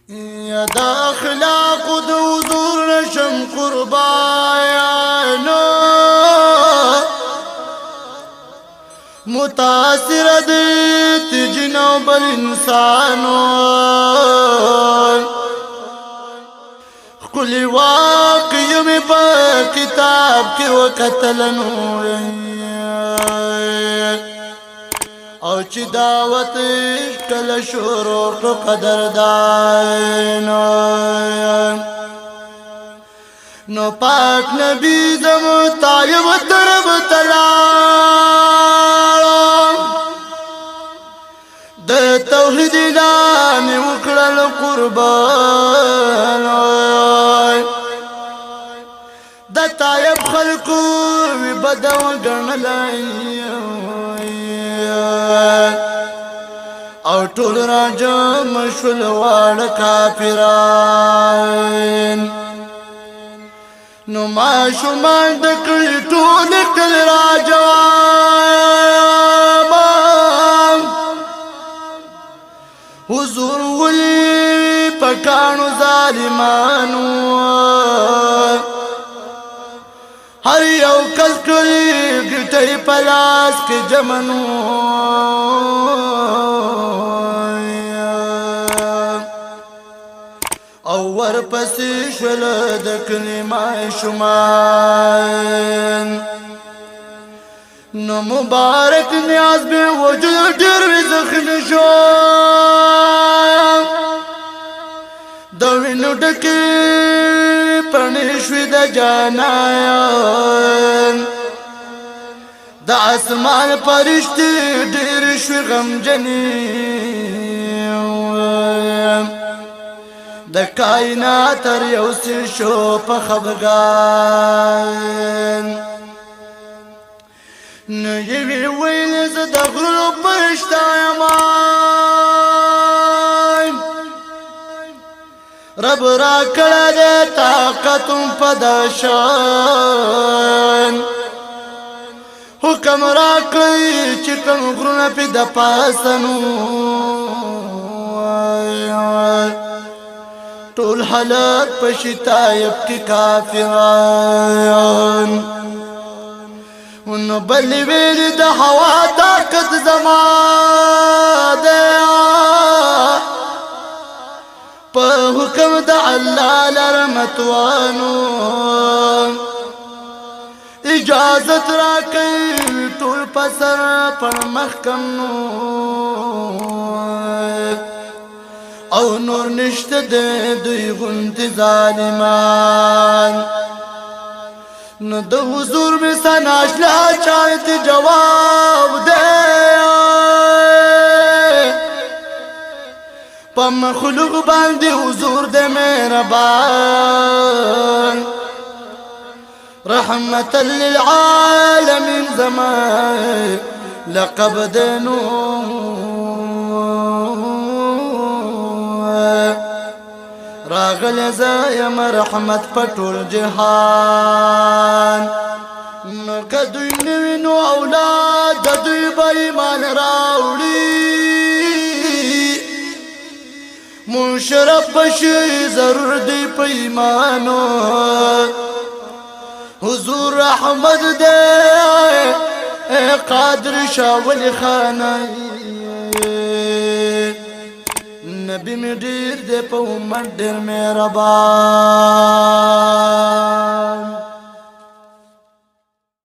یا د اخلاقو د حضور نشم قربانو متاثر د تجنو بل انسانو کلی واقعی می په کتاب کې وکتلنو او چې دعوت کله شروع کړو قدردانو نو پاک نبی زمو طایب طرف تلاړم د توحید نامې وکړل قربان د طایب خلکو وی بدو ګڼلای او ټول راجم شول واړه کافران نو ما شومان د کړي ټول کل راجم حضور ولي پکانو ظالمانو هر یو کس کړي ګټي پلاس کې جمنو او ورپسې شول د کلمه شمان نو مبارک نیاز به وجود ډېر زخم شو د وینو ډکې پڼې شوې د جانان د اسمان فرشتې ډېر شوې غمجنې د کائنات تر یو سر شو په خفګان نو یوې ویل زه د غرونو فرشته یم رب را کړه د طاقت په د شان حکم را کړی چې کوم غرونه پې د پاسنو ټول حالات په شتایب کې کافران ونو بل ویل د هوا طاقت زما ده په حکم د الله لرمتوانو اجازت را کوي ټول پسر پر محکم نو او نور نشته د دوی غوندې ظالمان نو د حضور می سناشلا چایت جواب دے په مخلوق باندې حضور دې مهربان رحمتا للعالمین زمان لقب دینو راغل زایم رحمت پټول جهان نو کدوی نوی نو اولاد د دوی به ایمان راوړي مشرف بشي ضرور دی په ایمانو حضور رحمت دے قادر شاول خانه نبی می ډیر دې په امت ډیر مهربان